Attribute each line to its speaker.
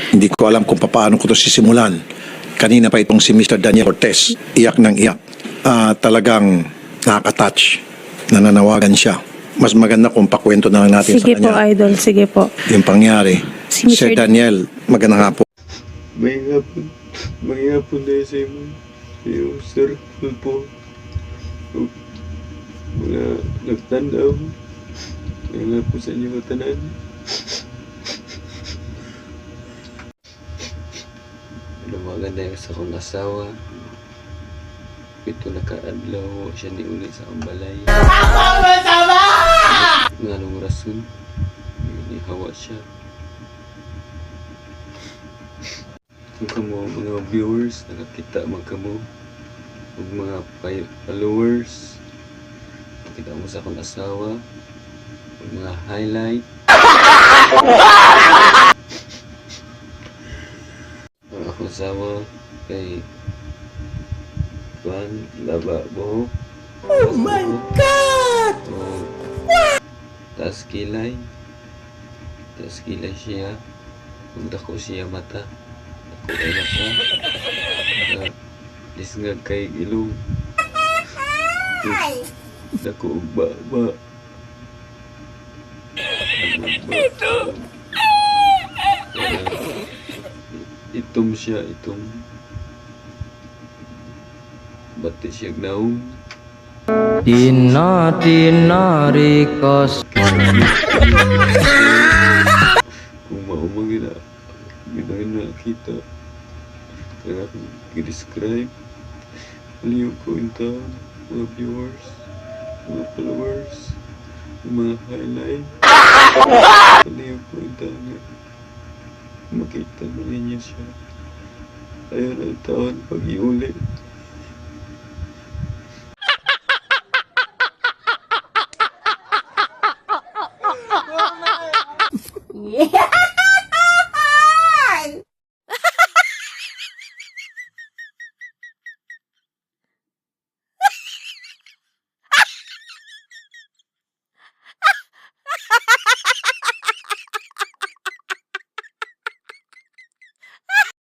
Speaker 1: Hindi ko alam kung paano ko ito sisimulan. Kanina pa itong si Mr. Daniel Cortez, iyak ng iyak. Talagang nakaka-touch. Nananawagan siya. Mas maganda kung pakwento na lang natin
Speaker 2: Sige
Speaker 1: sa
Speaker 2: po,
Speaker 1: kanya
Speaker 2: Idol. Sige po.
Speaker 1: yung pangyari.
Speaker 2: Si Mr.
Speaker 1: Sir Daniel, magandang hapon.
Speaker 3: May hapon dahil sa iyo, sir, po. Mga nagtandaw. May hapon sa inyo matanan. Maganda yung sa kong asawa. Ito nakaadlaw siya ni uli sa ambalay. Nga nung rason, hawa siya. Kung kamo mga viewers, nakakita magkamo. Kung mga followers, nakita mo sa akong asawa. Kung mga highlight. Ang akong asawa kay Juan Laba Buhok. Oh my God! Taas kilay siya. Kung dako siya mata. Dako ay mata. Disngag kay ilong. Dako ba. Itom siya, itom. Bati siya gnaw.
Speaker 4: Tinarikas
Speaker 3: Kung maumagin na kita. Kaya akong i-describe. Aliw ko yung tao, mga viewers, mga followers, mga highlight. Aliw ko yung tao na makita mo ninyo siya. Ayaw na taon pag-iulit.